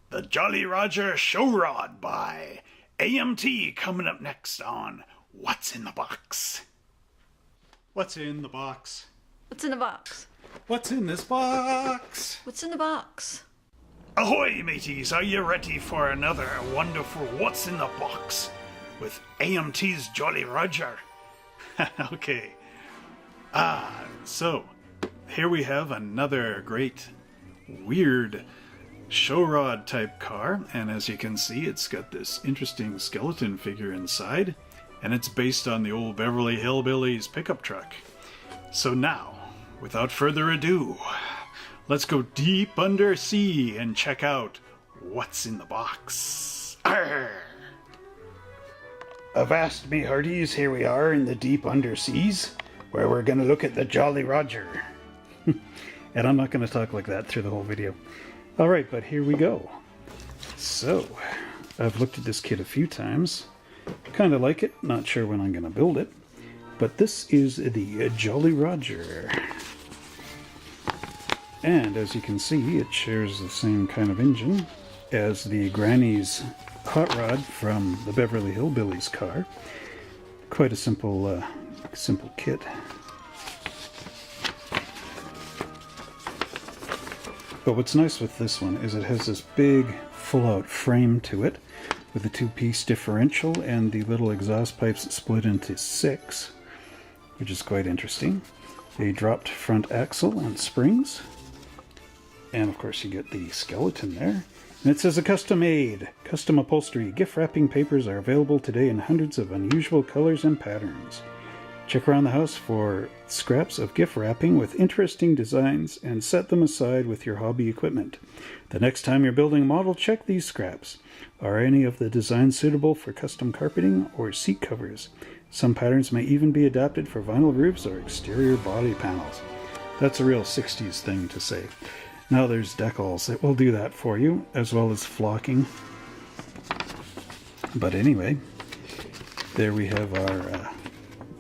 The Jolly Roger Show Rod by AMT coming up next on What's in the Box? What's in the box? What's in the box? What's in this box? What's in the box? Ahoy, mateys! Are you ready for another wonderful What's in the Box with AMT's Jolly Roger? Okay. So here we have another great, weird show rod type car, and as you can see, it's got this interesting skeleton figure inside, and it's based on the old Beverly Hillbillies pickup truck. So now, without further ado, let's go deep under sea and check out what's in the box. Arr! Avast me hearties, here we are in the deep underseas, where we're going to look at the Jolly Roger. And I'm not going to talk like that through the whole video. Alright, but here we go. So, I've looked at this kit a few times. Kind of like it, not sure when I'm going to build it. But this is the Jolly Roger. And as you can see, it shares the same kind of engine as the Granny's hot rod from the Beverly Hillbillies car. Quite a simple kit. But what's nice with this one is it has this big full-out frame to it with a two-piece differential and the little exhaust pipes split into 6, which is quite interesting. A dropped front axle and springs. And of course you get the skeleton there. And it says a custom made, custom upholstery. Gift wrapping papers are available today in hundreds of unusual colors and patterns. Check around the house for scraps of gift wrapping with interesting designs and set them aside with your hobby equipment. The next time you're building a model, check these scraps. Are any of the designs suitable for custom carpeting or seat covers? Some patterns may even be adapted for vinyl roofs or exterior body panels. That's a real 60s thing to say. Now there's decals that will do that for you, as well as flocking. But anyway, there we have our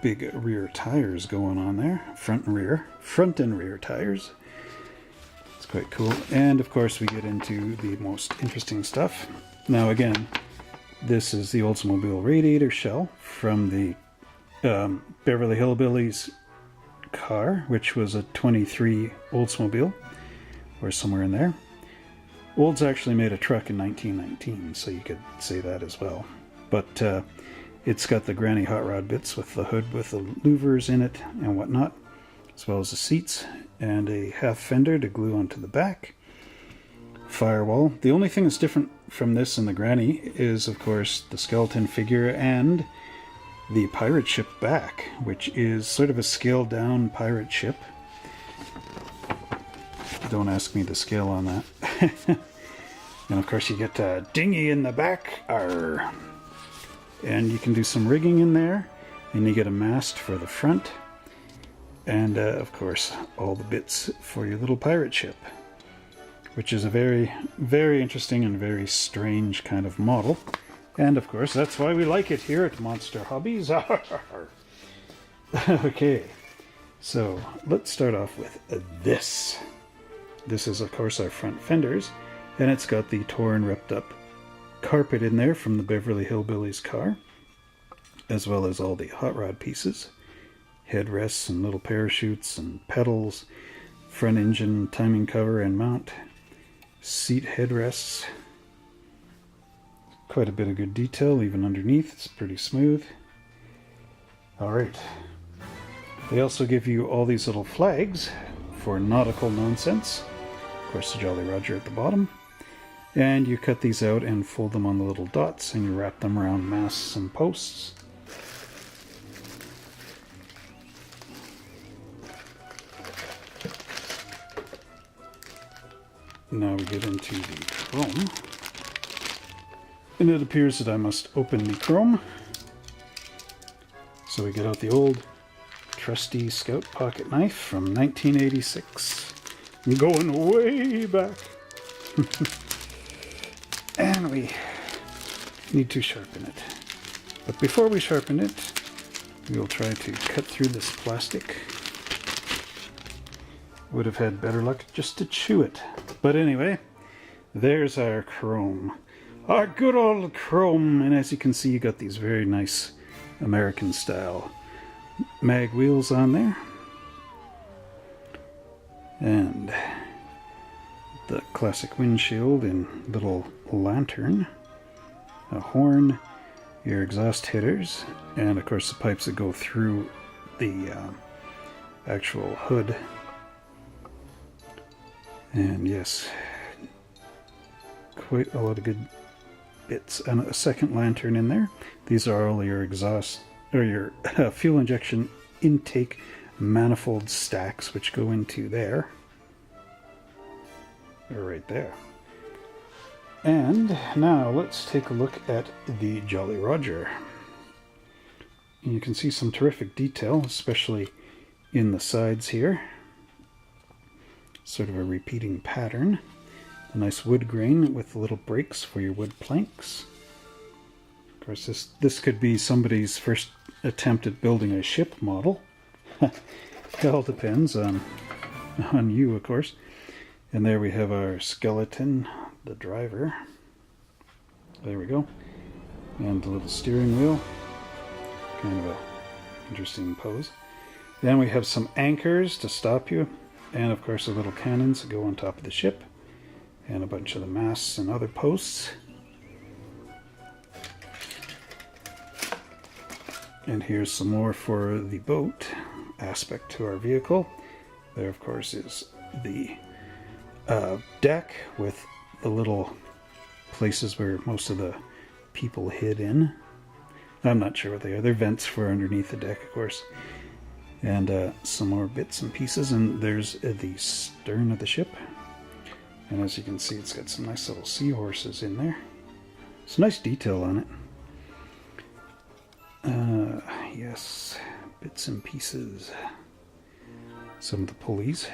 big rear tires going on there, front and rear tires. It's quite cool. And of course we get into the most interesting stuff. Now again, this is the Oldsmobile radiator shell from the Beverly Hillbillies car, which was a 23 Oldsmobile, or somewhere in there. Olds actually made a truck in 1919, so you could say that as well. But it's got the Granny hot rod bits with the hood with the louvers in it and whatnot, as well as the seats, and a half fender to glue onto the back. Firewall. The only thing that's different from this and the Granny is, of course, the skeleton figure and the pirate ship back, which is sort of a scaled down pirate ship. Don't ask me the scale on that. And of course you get a dinghy in the back. Arr. And you can do some rigging in there. And you get a mast for the front. And of course all the bits for your little pirate ship, which is a very, very interesting and very strange kind of model. And of course that's why we like it here at Monster Hobbies. Okay, so let's start off with this. This is of course our front fenders, and it's got the torn, ripped up carpet in there from the Beverly Hillbillies car, as well as all the hot rod pieces, headrests and little parachutes and pedals, front engine timing cover and mount, seat headrests. Quite a bit of good detail even underneath. It's pretty smooth. Alright. They also give you all these little flags for nautical nonsense. Of course, the Jolly Roger at the bottom. And you cut these out and fold them on the little dots, and you wrap them around masts and posts. Now we get into the chrome. And it appears that I must open the chrome. So we get out the old trusty Scout pocket knife from 1986. I'm going way back. And we need to sharpen it. But before we sharpen it, we'll try to cut through this plastic. Would have had better luck just to chew it. But anyway, there's our chrome. Our good old chrome. And as you can see, you got these very nice American style mag wheels on there. And the classic windshield and little lantern. A horn, your exhaust headers, and of course the pipes that go through the actual hood. And yes, quite a lot of good bits. And a second lantern in there. These are all your exhaust or your fuel injection intake manifold stacks, which go into there. They're right there. And now let's take a look at the Jolly Rodger. And you can see some terrific detail, especially in the sides here. Sort of a repeating pattern. A nice wood grain with little breaks for your wood planks. Of course, this could be somebody's first attempt at building a ship model. It all depends on you, of course. And there we have our skeleton, the driver. There we go. And the little steering wheel. Kind of a interesting pose. Then we have some anchors to stop you. And of course the little cannons that go on top of the ship. And a bunch of the masts and other posts. And here's some more for the boat aspect to our vehicle. There of course is the deck with the little places where most of the people hid in. I'm not sure what they are. They're vents for underneath the deck, of course. And some more bits and pieces. And there's the stern of the ship. And as you can see, it's got some nice little seahorses in there. It's nice detail on it. Yes, bits and pieces. Some of the pulleys.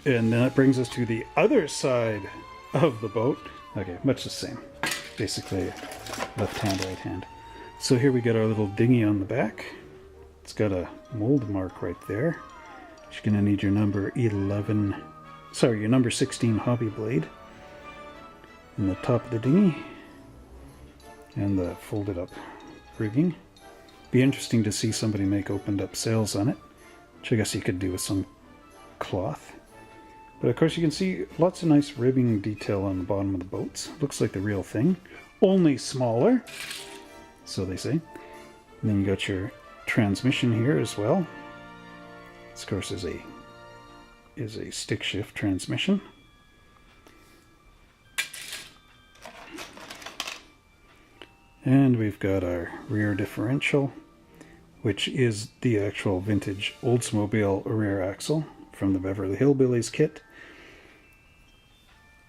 And then that brings us to the other side of the boat. Okay, much the same. Basically, left hand, right hand. So here we got our little dinghy on the back. It's got a mold mark right there. You're going to need your number 16 hobby blade in the top of the dinghy. And the folded up rigging. Be interesting to see somebody make opened up sails on it, which I guess you could do with some cloth. But of course you can see lots of nice ribbing detail on the bottom of the boats. Looks like the real thing, only smaller, so they say. And then you got your transmission here as well. This of course is a stick shift transmission. And we've got our rear differential, which is the actual vintage Oldsmobile rear axle from the Beverly Hillbillies kit.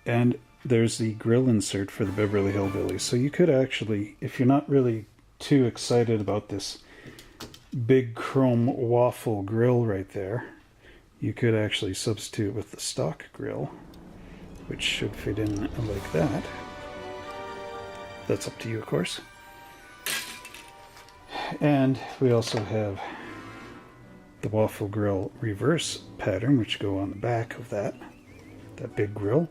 And there's the grill insert for the Beverly Hillbillies. So you could actually, if you're not really too excited about this big chrome waffle grill right there, you could actually substitute with the stock grill, which should fit in like that. That's up to you, of course. And we also have the waffle grill reverse pattern, which go on the back of that big grill.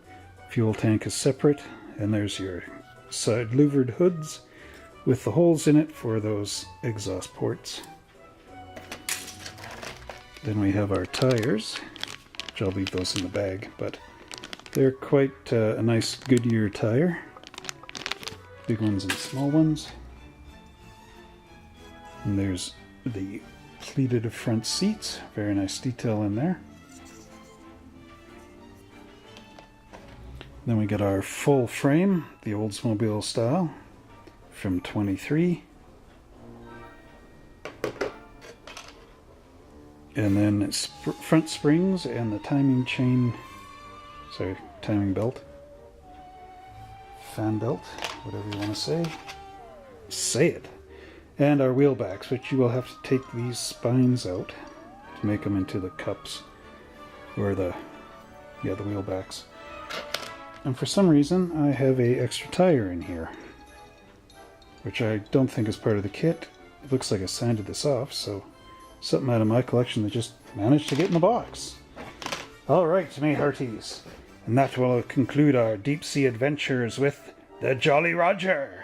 Fuel tank is separate, and there's your side louvered hoods with the holes in it for those exhaust ports. Then we have our tires, which I'll leave those in the bag, but they're quite a nice Goodyear tire. Big ones and small ones. And there's the pleated front seats. Very nice detail in there. Then we get our full frame, the Oldsmobile style, from 23. And then it's front springs and the timing belt. Fan belt, whatever you want to say. Say it. And our wheel backs, which you will have to take these spines out to make them into the cups, or the wheel backs. And for some reason, I have a extra tire in here, which I don't think is part of the kit. It looks like I sanded this off, so something out of my collection that just managed to get in the box. All right, me hearties. And that will conclude our deep sea adventures with the Jolly Rodger.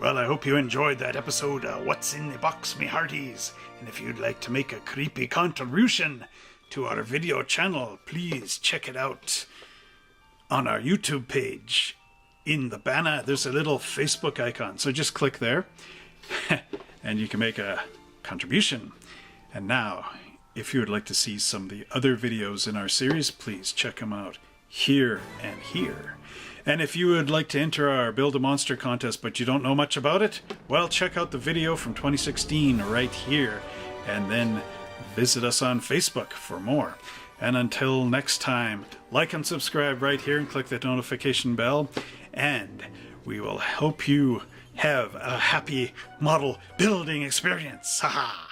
Well, I hope you enjoyed that episode of What's in the Box, me hearties. And if you'd like to make a creepy contribution to our video channel, please check it out on our YouTube page. In the banner, there's a little Facebook icon, so just click there and you can make a contribution. And now, if you would like to see some of the other videos in our series, please check them out here and here. And if you would like to enter our Build a Monster contest but you don't know much about it, well, check out the video from 2016 right here, and then visit us on Facebook for more. And until next time, like and subscribe right here and click that notification bell, and we will help you have a happy model building experience. Haha!